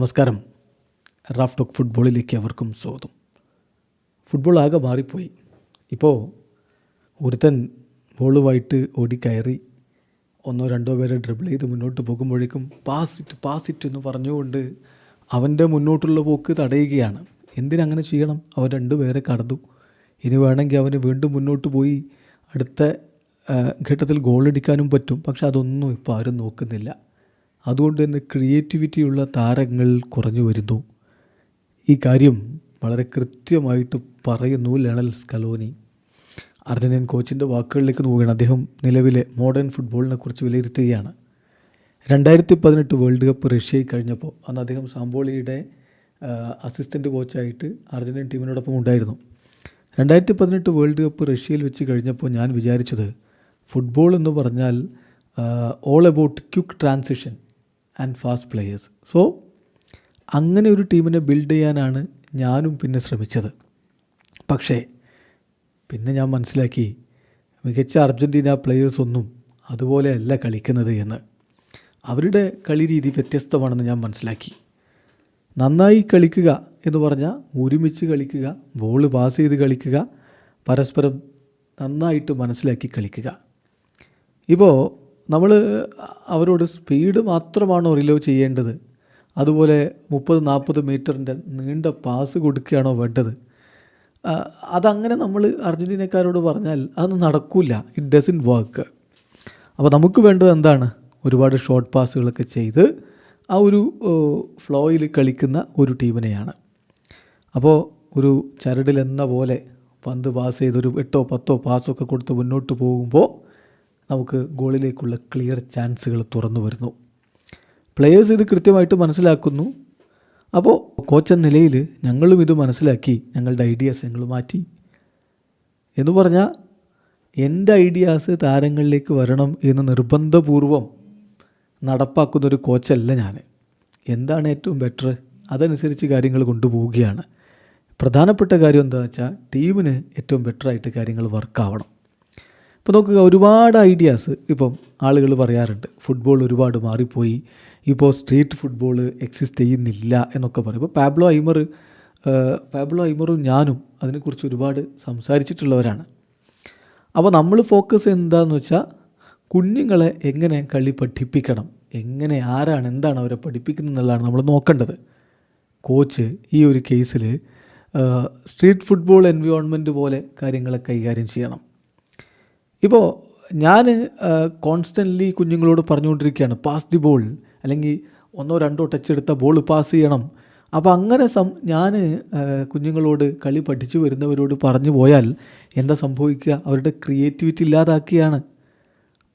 നമസ്കാരം. Raf talk ഫുട്ബോളിലേക്ക് അവർക്കും സ്വാഗതം. ഫുട്ബോൾ ആകെ മാറിപ്പോയി. ഇപ്പോൾ ഒരുത്തൻ ബോളുമായിട്ട് ഓടിക്കയറി ഒന്നോ രണ്ടോ പേരെ ഡ്രിബിൾ ചെയ്ത് മുന്നോട്ട് പോകുമ്പോഴേക്കും പാസ് ഇറ്റ് എന്ന് പറഞ്ഞുകൊണ്ട് അവൻ്റെ മുന്നോട്ടുള്ള പോക്ക് തടയുകയാണ്. എന്തിനങ്ങനെ ചെയ്യണം? അവൻ രണ്ടുപേരെ കടന്നു. ഇനി വേണമെങ്കിൽ അവന് വീണ്ടും മുന്നോട്ട് പോയി അടുത്ത ഘട്ടത്തിൽ ഗോളടിക്കാനും പറ്റും. പക്ഷെ അതൊന്നും ഇപ്പോൾ ആരും നോക്കുന്നില്ല. അതുകൊണ്ട് തന്നെ ക്രിയേറ്റിവിറ്റിയുള്ള താരങ്ങൾ കുറഞ്ഞു വരുന്നു. ഈ കാര്യം വളരെ കൃത്യമായിട്ട് പറയുന്നു ലയണൽ സ്കലോനി. അർജന്റീൻ കോച്ചിൻ്റെ വാക്കുകളിലേക്ക് നോക്കുകയാണ്. അദ്ദേഹം നിലവിലെ മോഡേൺ ഫുട്ബോളിനെ കുറിച്ച് വിലയിരുത്തുകയാണ്. 2018 വേൾഡ് കപ്പ് റഷ്യയിൽ കഴിഞ്ഞപ്പോൾ അന്ന് അദ്ദേഹം സാമ്പോളിയുടെ അസിസ്റ്റൻ്റ് കോച്ചായിട്ട് അർജന്റീൻ ടീമിനോടൊപ്പം ഉണ്ടായിരുന്നു. 2018 വേൾഡ് കപ്പ് റഷ്യയിൽ വെച്ച് കഴിഞ്ഞപ്പോൾ ഞാൻ വിചാരിച്ചത് ഫുട്ബോൾ എന്ന് പറഞ്ഞാൽ all about quick transition and fast players. So അങ്ങനെ ഒരു ടീമിനെ ബിൽഡ് ചെയ്യാനാണ് ഞാനും പിന്നെ ശ്രമിച്ചത്. പക്ഷേ പിന്നെ ഞാൻ മനസ്സിലാക്കി മികച്ച അർജൻറ്റീന പ്ലേയേഴ്സൊന്നും അതുപോലെയല്ല കളിക്കുന്നത് എന്ന്. അവരുടെ കളി രീതി വ്യത്യസ്തമാണെന്ന് ഞാൻ മനസ്സിലാക്കി. നന്നായി കളിക്കുക എന്ന് പറഞ്ഞാൽ ഒരുമിച്ച് കളിക്കുക, ബോൾ പാസ് ചെയ്ത് കളിക്കുക, പരസ്പരം നന്നായിട്ട് മനസ്സിലാക്കി കളിക്കുക. ഇപ്പോൾ നമ്മൾ അവരോട് സ്പീഡ് മാത്രമാണോ റിലോ ചെയ്യേണ്ടത്, അതുപോലെ 30-40 മീറ്ററിൻ്റെ നീണ്ട പാസ് കൊടുക്കുകയാണോ വേണ്ടത്? അതങ്ങനെ നമ്മൾ അർജൻറ്റീനക്കാരോട് പറഞ്ഞാൽ അതൊന്നും നടക്കില്ല. It doesn't work. അപ്പോൾ നമുക്ക് വേണ്ടത് എന്താണ്? ഒരുപാട് ഷോർട്ട് പാസുകളൊക്കെ ചെയ്ത് ആ ഒരു ഫ്ലോയിൽ കളിക്കുന്ന ഒരു ടീമിനെയാണ്. അപ്പോൾ ഒരു ചരടിലെന്ന പോലെ പന്ത് പാസ് ചെയ്തൊരു 8-10 പാസൊക്കെ കൊടുത്ത് മുന്നോട്ട് പോകുമ്പോൾ നമുക്ക് ഗോളിലേക്കുള്ള ക്ലിയർ ചാൻസുകൾ തുറന്നു വരുന്നു. പ്ലെയേഴ്സ് ഇത് കൃത്യമായിട്ട് മനസ്സിലാക്കുന്നു. അപ്പോൾ കോച്ച് എന്ന നിലയിൽ ഞങ്ങളും ഇത് മനസ്സിലാക്കി ഞങ്ങളുടെ ഐഡിയാസ് ഞങ്ങൾ മാറ്റി. എന്ന് പറഞ്ഞാൽ എൻ്റെ ഐഡിയാസ് താരങ്ങളിലേക്ക് വരണം എന്ന് നിർബന്ധപൂർവം നടപ്പാക്കുന്നൊരു കോച്ചല്ല ഞാൻ. എന്താണ് ഏറ്റവും ബെറ്റർ അതനുസരിച്ച് കാര്യങ്ങൾ കൊണ്ടുപോവുകയാണ്. പ്രധാനപ്പെട്ട കാര്യം എന്താണെന്ന് വെച്ചാൽ ടീമിന് ഏറ്റവും ബെറ്ററായിട്ട് കാര്യങ്ങൾ വർക്കാവണം. ഇപ്പോൾ നോക്കുക, ഒരുപാട് ഐഡിയാസ് ഇപ്പം ആളുകൾ പറയാറുണ്ട്. ഫുട്ബോൾ ഒരുപാട് മാറിപ്പോയി, ഇപ്പോൾ സ്ട്രീറ്റ് ഫുട്ബോൾ എക്സിസ്റ്റ് ചെയ്യുന്നില്ല എന്നൊക്കെ പറയും. ഇപ്പോൾ പാബ്ലോ ഐമറും ഞാനും അതിനെക്കുറിച്ച് ഒരുപാട് സംസാരിച്ചിട്ടുള്ളവരാണ്. അപ്പോൾ നമ്മൾ ഫോക്കസ് എന്താണെന്ന് വെച്ചാൽ കുഞ്ഞുങ്ങളെ എങ്ങനെ കളി പഠിപ്പിക്കണം, എങ്ങനെ ആരാണ് എന്താണ് അവരെ പഠിപ്പിക്കുന്നത് എന്നുള്ളതാണ് നമ്മൾ നോക്കേണ്ടത്. കോച്ച് ഈ ഒരു കേസിൽ സ്ട്രീറ്റ് ഫുട്ബോൾ എൻവയോൺമെൻറ്റ് പോലെ കാര്യങ്ങളെ കൈകാര്യം ചെയ്യണം. ഇപ്പോൾ ഞാൻ കോൺസ്റ്റൻ്റ്ലി കുഞ്ഞുങ്ങളോട് പറഞ്ഞുകൊണ്ടിരിക്കുകയാണ്, പാസ് ദി ബോൾ, അല്ലെങ്കിൽ 1-2 ടച്ച് എടുത്ത ബോൾ പാസ് ചെയ്യണം. അപ്പോൾ അങ്ങനെ ഞാൻ കുഞ്ഞുങ്ങളോട് കളി പഠിച്ചു വരുന്നവരോട് പറഞ്ഞു പോയാൽ എന്താ സംഭവിക്കുക? അവരുടെ ക്രിയേറ്റിവിറ്റി ഇല്ലാതാക്കുകയാണ്.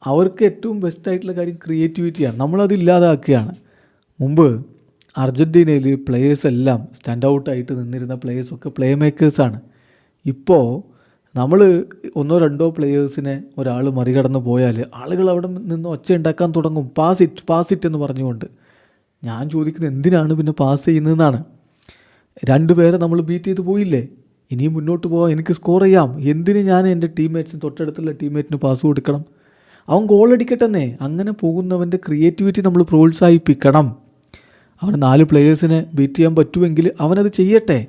അവർക്ക് ഏറ്റവും ബെസ്റ്റായിട്ടുള്ള കാര്യം ക്രിയേറ്റിവിറ്റിയാണ്. നമ്മളത് ഇല്ലാതാക്കുകയാണ്. മുമ്പ് അർജൻറ്റീനയിൽ പ്ലേയേഴ്സ് എല്ലാം സ്റ്റാൻഡ് ഔട്ടായിട്ട് നിന്നിരുന്ന പ്ലേയേഴ്സൊക്കെ പ്ലേ മേക്കേഴ്സാണ്. ഇപ്പോൾ നമ്മൾ 1-2 പ്ലേയേഴ്സിനെ ഒരാൾ മറികടന്ന് പോയാൽ ആളുകൾ അവിടെ നിന്ന് ഒച്ച ഉണ്ടാക്കാൻ തുടങ്ങും. പാസ് ഇറ്റ് എന്ന് പറഞ്ഞുകൊണ്ട്. ഞാൻ ചോദിക്കുന്നത് എന്തിനാണ് പിന്നെ പാസ് ചെയ്യുന്നതെന്നാണ്. 2 പേരെ നമ്മൾ ബീറ്റ് ചെയ്ത് പോയില്ലേ, ഇനിയും മുന്നോട്ട് പോകാം, എനിക്ക് സ്കോർ ചെയ്യാം. എന്തിന് ഞാൻ എൻ്റെ ടീംമേറ്റ്സിന് തൊട്ടടുത്തുള്ള ടീംമേറ്റിന് പാസ് കൊടുക്കണം? അവൻ ഗോൾ അടിക്കട്ടെന്നേ. അങ്ങനെ പോകുന്നവൻ്റെ ക്രിയേറ്റിവിറ്റി നമ്മൾ പ്രോത്സാഹിപ്പിക്കണം. അവന് 4 പ്ലേയേഴ്സിനെ ബീറ്റ് ചെയ്യാൻ പറ്റുമെങ്കിൽ അവനത് ചെയ്യട്ടെ.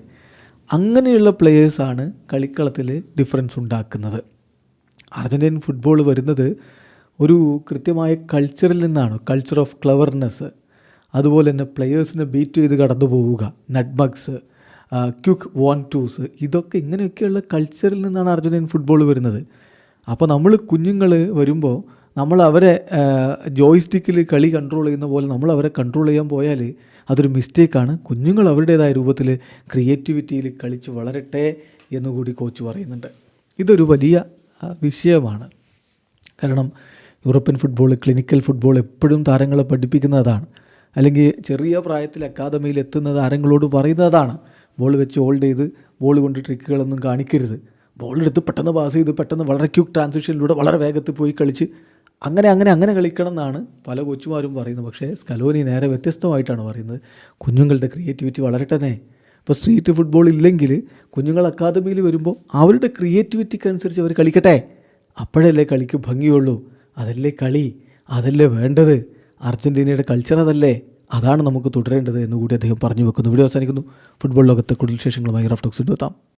അങ്ങനെയുള്ള പ്ലേയേഴ്സാണ് കളിക്കളത്തിൽ ഡിഫറൻസ് ഉണ്ടാക്കുന്നത്. അർജൻറ്റീൻ ഫുട്ബോൾ വരുന്നത് ഒരു കൃത്യമായ കൾച്ചറിൽ നിന്നാണ്. കൾച്ചർ ഓഫ് ക്ലവർനെസ്, അതുപോലെ തന്നെ പ്ലേയേഴ്സിനെ ബീറ്റ് ചെയ്ത് കടന്നു പോവുക, നട്ട്ബഗ്സ്, ക്വിക്ക് 1-2s, ഇതൊക്കെ ഇങ്ങനെയൊക്കെയുള്ള കൾച്ചറിൽ നിന്നാണ് അർജൻറ്റീൻ ഫുട്ബോൾ വരുന്നത്. അപ്പോൾ നമ്മൾ കുഞ്ഞുങ്ങൾ വരുമ്പോൾ നമ്മൾ അവരെ ജോയ്സ്റ്റിക്കിൽ കളി കൺട്രോൾ ചെയ്യുന്ന പോലെ നമ്മൾ അവരെ കൺട്രോൾ ചെയ്യാൻ പോയാൽ അതൊരു മിസ്റ്റേക്കാണ്. കുഞ്ഞുങ്ങൾ അവരുടേതായ രൂപത്തിൽ ക്രിയേറ്റിവിറ്റിയിൽ കളിച്ച് വളരട്ടെ എന്നുകൂടി കോച്ച് പറയുന്നുണ്ട്. ഇതൊരു വലിയ വിഷയമാണ്. കാരണം യൂറോപ്യൻ ഫുട്ബോൾ, ക്ലിനിക്കൽ ഫുട്ബോൾ എപ്പോഴും താരങ്ങളെ പഠിപ്പിക്കുന്നതാണ്. അല്ലെങ്കിൽ ചെറിയ പ്രായത്തിൽ അക്കാദമിയിൽ എത്തുന്ന താരങ്ങളോട് പറയുന്നതാണ്, ബോൾ വെച്ച് ഹോൾഡ് ചെയ്ത് ബോൾ കൊണ്ട് ട്രിക്കുകളൊന്നും കാണിക്കരുത്. ബോളെടുത്ത് പെട്ടെന്ന് പാസ് ചെയ്ത് പെട്ടെന്ന് വളരെ ക്വിക്ക് ട്രാൻസിഷനിലൂടെ വളരെ വേഗത്തിൽ പോയി കളിച്ച് അങ്ങനെ കളിക്കണം എന്നാണ് പല കോച്ചുമാരും പറയുന്നത്. പക്ഷേ സ്കലോനി നേരെ വ്യത്യസ്തമായിട്ടാണ് പറയുന്നത്. കുഞ്ഞുങ്ങളുടെ ക്രിയേറ്റിവിറ്റി വളരട്ടെ. ഇപ്പോൾ സ്ട്രീറ്റ് ഫുട്ബോൾ ഇല്ലെങ്കിൽ കുഞ്ഞുങ്ങൾ അക്കാദമിയിൽ വരുമ്പോൾ അവരുടെ ക്രിയേറ്റിവിറ്റിക്ക് അനുസരിച്ച് അവർ കളിക്കട്ടെ. അപ്പോഴല്ലേ കളിക്ക് ഭംഗിയുള്ളൂ. അതല്ലേ കളി, അതല്ലേ വേണ്ടത്. അർജൻറ്റീനയുടെ കൾച്ചർ അതല്ലേ. അതാണ് നമുക്ക് തുടരേണ്ടത് എന്നുകൂടി അദ്ദേഹം പറഞ്ഞു വെക്കുന്നു. വീഡിയോ അവസാനിക്കുന്നു. ഫുട്ബോൾ ലോകത്തെ കൂടുതൽ വിശേഷങ്ങളുമായി റഫ് ടോക്സ് എത്താം.